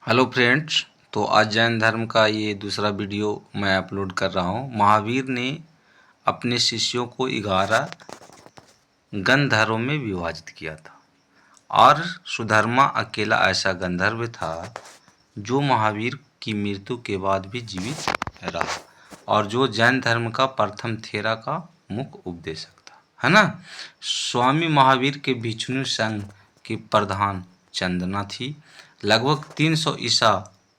Hello friends. तो आज जैन धर्म का ये दूसरा वीडियो मैं अपलोड कर रहा हूँ। महावीर ने अपने शिष्यों को 11 गंधर्वों में विभाजित किया था और सुधर्मा अकेला ऐसा गंधर्व था जो महावीर की मृत्यु के बाद भी जीवित रहा और जो जैन धर्म का प्रथम थेरा का मुख्य उपदेशक था, है ना। स्वामी महावीर के भिक्षु संघ की प्रधान चंदना थी। लगभग 300 ईसा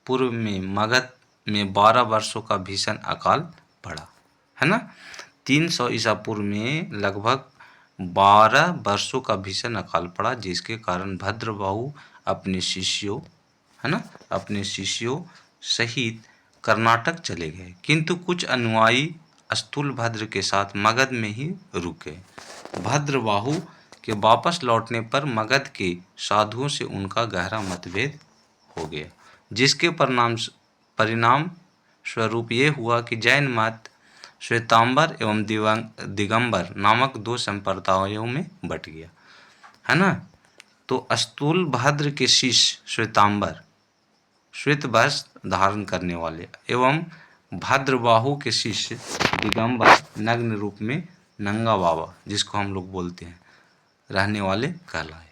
पूर्व में मगध में 12 वर्षों का भीषण अकाल पड़ा, है ना। 300 ईसा पूर्व में लगभग 12 वर्षों का भीषण अकाल पड़ा, जिसके कारण भद्रबाहु अपने शिष्यों, है ना, अपने शिष्यों सहित कर्नाटक चले गए, किंतु कुछ अनुयायी स्थूलभद्र के साथ मगध में ही रुक गए। भद्रबाहु के वापस लौटने पर मगध के साधुओं से उनका गहरा मतभेद हो गया, जिसके परिणाम स्वरूप ये हुआ कि जैन मत श्वेतांबर एवं दिगंबर नामक 2 संप्रदायों में बट गया, है ना। तो स्थूलभद्र के शिष्य श्वेतांबर श्वेत वस्त्र धारण करने वाले एवं भद्रबाहु के शिष्य दिगंबर नग्न रूप में नंगा बाबा, जिसको हम लोग बोलते हैं, रहने वाले कहलाए।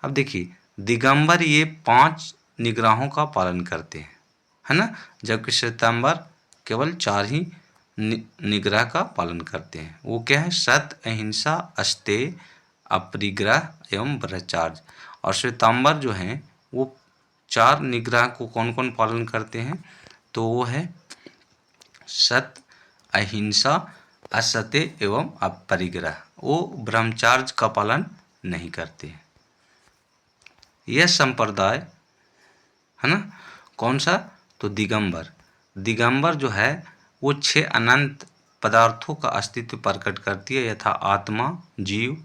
अब देखिए, दिगंबर ये 5 निग्रहों का पालन करते हैं, है ना, जबकि श्वेतांबर केवल 4 ही निग्रह का पालन करते हैं। वो क्या है? सत्य, अहिंसा, अस्तेय, अपरिग्रह एवं ब्रह्मचर्य। और श्वेतांबर जो हैं वो 4 निग्रह को कौन कौन पालन करते हैं? तो वो है सत्य, अहिंसा, असत्य एवं अपरिग्रह। वो ब्रह्मचर्य का पालन नहीं करते हैं। यह संप्रदाय, है ना, कौन सा? तो दिगंबर जो है वो 6 अनंत पदार्थों का अस्तित्व प्रकट करती है, यथा आत्मा, जीव,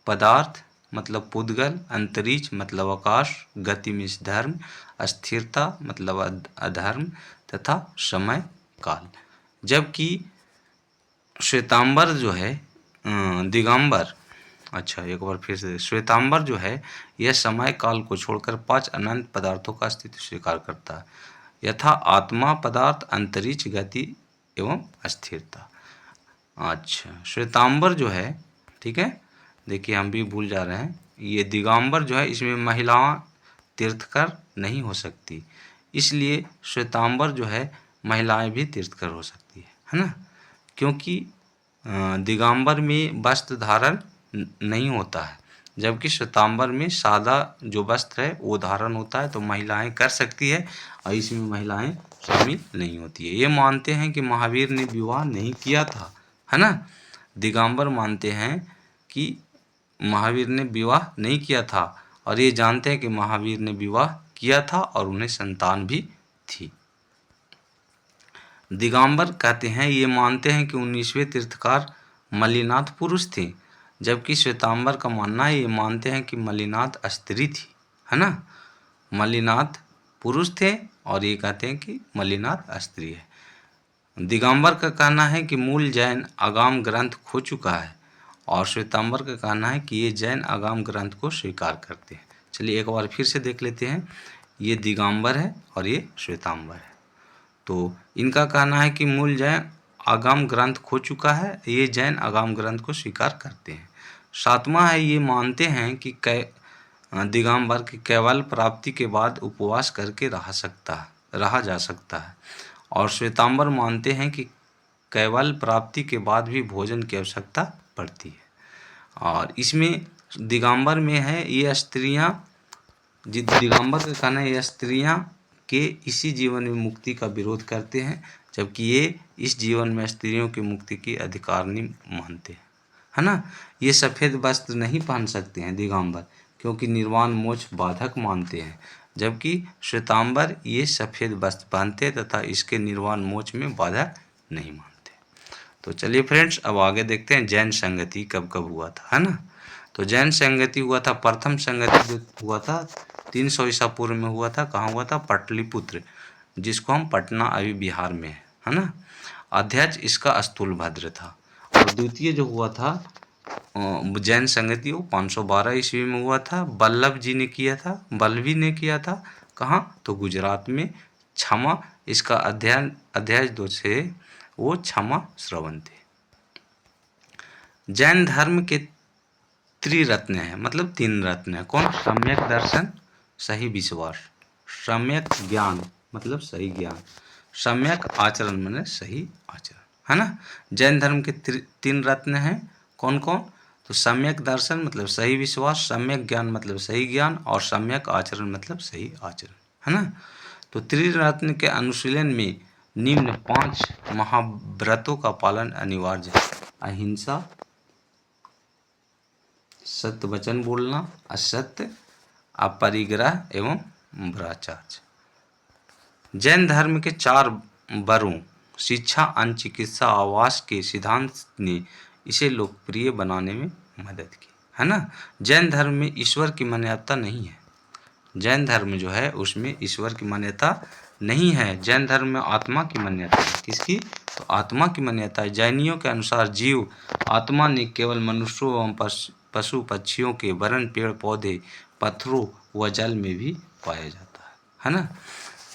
पदार्थ मतलब पुद्गल, अंतरिक्ष मतलब आकाश, गति में धर्म, स्थिरता मतलब अधर्म तथा समय काल। जबकि श्वेतांबर जो है दिगंबर, अच्छा एक बार फिर से, श्वेतांबर जो है यह समय काल को छोड़कर 5 अनंत पदार्थों का अस्तित्व स्वीकार करता है, यथा आत्मा, पदार्थ, अंतरिक्ष, गति एवं स्थिरता। अच्छा, श्वेतांबर जो है, ठीक है, देखिए हम भी भूल जा रहे हैं, ये दिगंबर जो है इसमें महिलाएं तीर्थकर नहीं हो सकती, इसलिए श्वेतांबर जो है महिलाएं भी तीर्थकर हो सकती है ना, क्योंकि दिगंबर में वस्त्र धारण नहीं होता है, जबकि श्वेतांबर में सादा जो वस्त्र है वो धारण होता है, तो महिलाएं कर सकती है और इसमें महिलाएं शामिल नहीं होती है। ये मानते हैं कि महावीर ने विवाह नहीं किया था, है ना। दिगंबर मानते हैं कि महावीर ने विवाह नहीं किया था और ये जानते हैं कि महावीर ने विवाह किया था और उन्हें संतान भी थी। दिगंबर कहते हैं, ये मानते हैं कि 19वें तीर्थकार मल्लिनाथ पुरुष थे, जबकि श्वेतांबर का मानना है, ये मानते हैं कि मल्लिनाथ स्त्री थी, है ना। मल्लिनाथ पुरुष थे और ये कहते हैं कि मल्लिनाथ स्त्री है। दिगंबर का कहना है कि मूल जैन आगम ग्रंथ खो चुका है और श्वेतांबर का कहना है कि ये जैन आगम ग्रंथ को स्वीकार करते हैं। चलिए एक बार फिर से देख लेते हैं, ये दिगंबर है और ये श्वेतांबर है। तो इनका कहना है कि मूल जैन आगम ग्रंथ खो चुका है, ये जैन आगम ग्रंथ को स्वीकार करते हैं। 7वां है, ये मानते हैं कि दिगंबर की केवल प्राप्ति के बाद उपवास करके रहा जा सकता है और श्वेतांबर मानते हैं कि केवल प्राप्ति के बाद भी भोजन की आवश्यकता पड़ती है। और इसमें दिगंबर में है ये स्त्रियां, दिगंबर का कहना है ये स्त्रियां के इसी जीवन में मुक्ति का विरोध करते हैं, जबकि ये इस जीवन में स्त्रियों की मुक्ति की अधिकारिणी मानते हैं, है ना। ये सफ़ेद वस्त्र नहीं पहन सकते हैं दिगंबर, क्योंकि निर्वाण मोक्ष बाधक मानते हैं, जबकि श्वेतांबर ये सफ़ेद वस्त्र पहनते तथा इसके निर्वाण मोक्ष में बाधक नहीं मानते। तो चलिए फ्रेंड्स, अब आगे देखते हैं जैन संगति कब कब हुआ था, है ना। तो जैन संगति हुआ था, प्रथम संगति जो हुआ था 300 ईसा पूर्व में हुआ था। कहाँ हुआ था? पाटलिपुत्र, जिसको हम पटना अभी बिहार में है ना। अध्यक्ष इसका स्थूलभद्र था। और द्वितीय जो हुआ था जैन संगति वो 512 ईस्वी में हुआ था। बल्लभ जी ने किया था, बल्लभी ने किया था कहाँ? तो गुजरात में क्षमा, इसका अध्याय 2 से वो क्षमा श्रवण थे। जैन धर्म के त्रिरत्न है, मतलब 3 रत्न है। कौन? सम्यक दर्शन, सही विश्वास, सम्यक ज्ञान मतलब सही ज्ञान, सम्यक आचरण मतलब सही आचरण, है ना। जैन धर्म के 3 रत्न हैं। कौन कौन? तो सम्यक दर्शन मतलब सही विश्वास, सम्यक ज्ञान मतलब सही ज्ञान, और सम्यक आचरण मतलब सही आचरण, है ना। तो त्रिरत्न के अनुशीलन में निम्न 5 महाव्रतों का पालन अनिवार्य है। अहिंसा, सत्य वचन बोलना, असत्य, अपरिग्रह एवं ब्रह्मचर्य। जैन धर्म के 4 वरों शिक्षा, अन्न, चिकित्सा, आवास के सिद्धांत ने इसे लोकप्रिय बनाने में मदद की, है ना। जैन धर्म में ईश्वर की मान्यता नहीं है। जैन धर्म जो है उसमें ईश्वर की मान्यता नहीं है। जैन धर्म में आत्मा की मान्यता है। किसकी? तो आत्मा की मान्यता है। जैनियों के अनुसार जीव आत्मा ने केवल मनुष्यों एवं पशु पक्षियों के वरन पेड़ पौधे, पत्थरों व जल में भी पाया जाता है ना।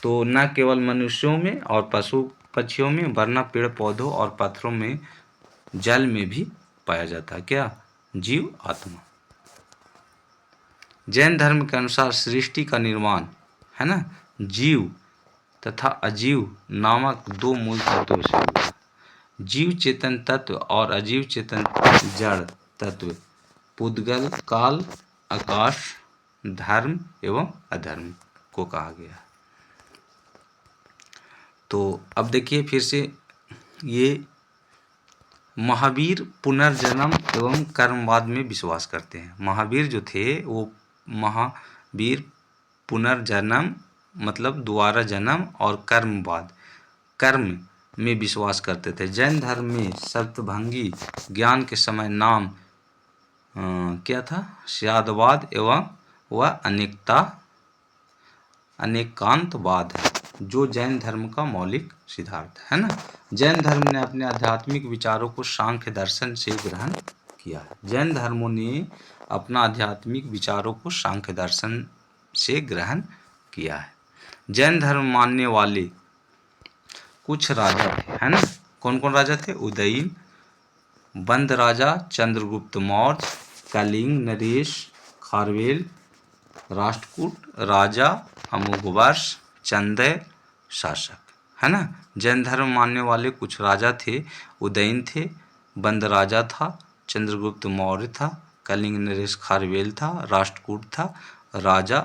तो न केवल मनुष्यों में और पशु पक्षियों में, वरना पेड़ पौधों और पत्थरों में, जल में भी पाया जाता है। क्या? जीव आत्मा। जैन धर्म के अनुसार सृष्टि का निर्माण, है ना, जीव तथा अजीव नामक 2 मूल तत्वों से हुआ। जीव चेतन तत्व और अजीव चेतन जड़ तत्व, पुद्गल, काल, आकाश, धर्म एवं अधर्म को कहा गया। तो अब देखिए फिर से, ये महावीर पुनर्जन्म एवं कर्मवाद में विश्वास करते हैं। महावीर जो थे वो महावीर पुनर्जन्म मतलब दोबारा जन्म और कर्मवाद, कर्म में विश्वास करते थे। जैन धर्म में सप्तभंगी ज्ञान के समय नाम क्या था? स्यादवाद एवं वह अनेकांतवाद है, जो जैन धर्म का मौलिक सिद्धांत है ना। जैन धर्म ने अपने आध्यात्मिक विचारों को सांख्य दर्शन से ग्रहण किया है। जैन धर्मों ने अपना आध्यात्मिक विचारों को सांख्य दर्शन से ग्रहण किया है। जैन धर्म मानने वाले कुछ राजा थे, है ना। कौन कौन राजा थे? उदयन, बंद राजा, चंद्रगुप्त मौर्य, कलिंग नरेश, खारवेल, राष्ट्रकूट राजा, अमोघवर्ष, चंदेल शासक, है ना। जैन धर्म मानने वाले कुछ राजा थे। उदयन थे, बंद राजा था, चंद्रगुप्त मौर्य था, कलिंग नरेश खारवेल था, राष्ट्रकूट था, राजा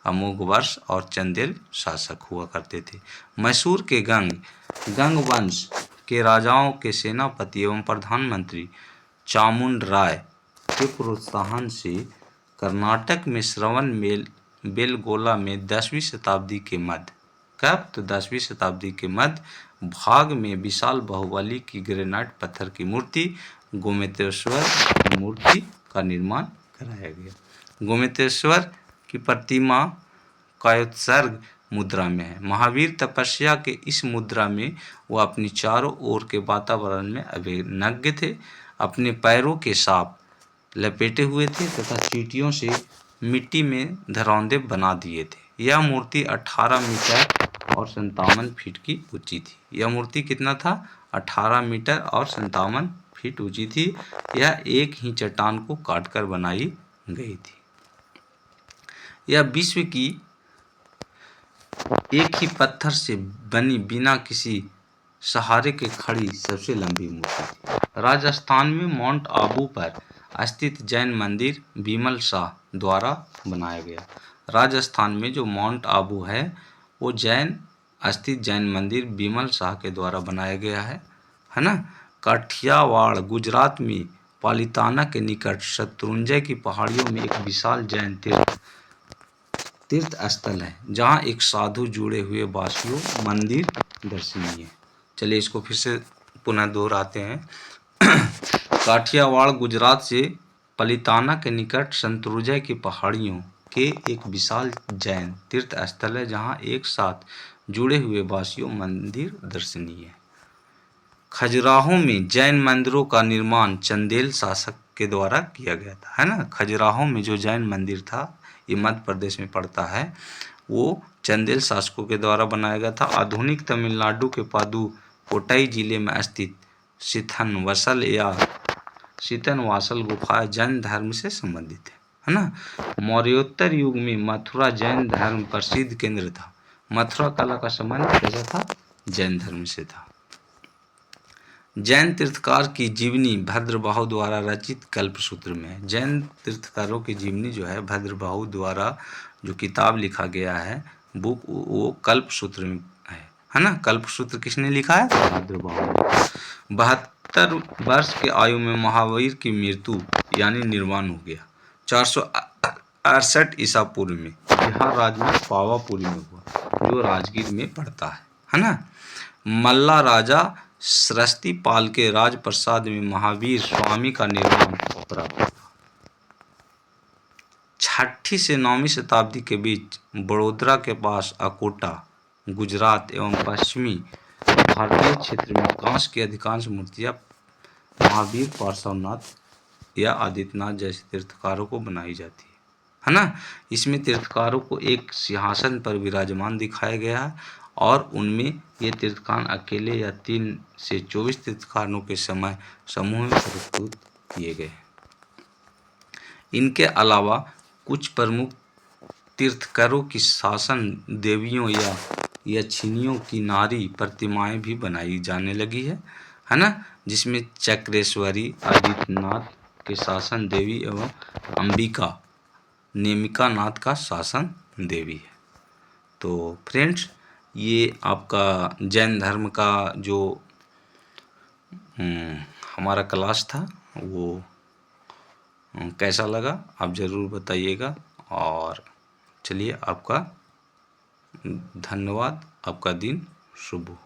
अमोघवर्ष और चंदेल शासक हुआ करते थे। मैसूर के गंग वंश के राजाओं के सेनापति एवं प्रधानमंत्री चामुंड राय के प्रोत्साहन से कर्नाटक में श्रवण बेलगोला में 10वीं शताब्दी के मध्य, कब? तो 10वीं शताब्दी के मध्य भाग में विशाल बाहुबली की ग्रेनाइट पत्थर की मूर्ति गोमतेश्वर मूर्ति का निर्माण कराया गया। गोमतेश्वर की प्रतिमा कायोत्सर्ग मुद्रा में है। महावीर तपस्या के इस मुद्रा में वो अपनी चारों ओर के वातावरण में अभिनग्न थे, अपने पैरों के साथ लपेटे हुए थे तथा चींटियों से मिट्टी में धरौंदे बना दिए थे। यह मूर्ति 18 मीटर और 57 फीट की ऊंची थी। यह मूर्ति कितना था? 18 मीटर और 57 फीट ऊंची थी। यह एक ही चट्टान को काटकर बनाई गई थी। यह विश्व की एक ही पत्थर से बनी बिना किसी सहारे के खड़ी सबसे लंबी मूर्ति थी। राजस्थान में माउंट आबू पर स्थित जैन मंदिर बिमल शाह द्वारा बनाया गया। राजस्थान में जो माउंट आबू है वो स्थित जैन मंदिर बिमल शाह के द्वारा बनाया गया है ना। काठियावाड़ गुजरात में पालिताना के निकट शत्रुंजय की पहाड़ियों में एक विशाल जैन तीर्थ स्थल है, जहाँ एक साधु जुड़े हुए वासियों मंदिर दर्शनीय है। चलिए इसको फिर से पुनः दोहराते हैं। काठियावाड़ गुजरात से पलिताना के निकट शत्रुंजय की पहाड़ियों के एक विशाल जैन तीर्थ स्थल है, जहाँ एक साथ जुड़े हुए वासियों मंदिर दर्शनीय है। खजुराहो में जैन मंदिरों का निर्माण चंदेल शासक के द्वारा किया गया था, है ना। खजुराहो में जो जैन मंदिर था ये मध्य प्रदेश में पड़ता है, वो चंदेल शासकों के द्वारा बनाया गया था। आधुनिक तमिलनाडु के पुदुकोट्टई जिले में स्थित सीतनवासल गुफा जैन धर्म से संबंधित है ना। मौर्योत्तर युग में मथुरा जैन धर्म प्रसिद्ध केंद्र था। मथुरा कला का संबंध कैसा था? जैन धर्म से था। जैन तीर्थकार की जीवनी भद्रबाहु द्वारा रचित कल्पसूत्र में है। जैन तीर्थकारों की जीवनी जो है भद्रबाहु द्वारा जो किताब लिखा गया है, बुक, वो कल्पसूत्र में है ना। कल्पसूत्र किसने लिखा है? भद्रबाहु। 72 वर्ष के आयु में महावीर की मृत्यु यानी निर्वाण हो गया। 468 ईसा पूर्व में बिहार राज्य में पावापुरी में हुआ, जो राजगीर में पड़ता है ना। मल्ला राजा सृष्टिपाल के राजप्रसाद में महावीर स्वामी का निर्माण प्राप्त हुआ। 6वीं से 9वीं शताब्दी के बीच बड़ोदरा के पास अकोटा, गुजरात एवं पश्चिमी भारतीय क्षेत्र में कांस्य की अधिकांश मूर्तियां महावीर, पार्श्वनाथ या आदित्यनाथ जैसे तीर्थकारों को बनाई जाती है ना। इसमें तीर्थकारों को एक सिंहासन पर विराजमान दिखाया गया है और उनमें ये तीर्थकार अकेले या 3 से 24 तीर्थकारों के समय समूह में प्रस्तुत किए गए। इनके अलावा कुछ प्रमुख तीर्थकारों की शासन देवियों या यक्षिणियों की नारी प्रतिमाएं भी बनाई जाने लगी है ना, जिसमें चक्रेश्वरी, आदित्यनाथ के शासन देवी एवं अंबिका नेमिका नाथ का शासन देवी है। तो फ्रेंड्स, ये आपका जैन धर्म का जो हमारा क्लास था वो कैसा लगा आप ज़रूर बताइएगा। और चलिए, आपका धन्यवाद। आपका दिन शुभ हो।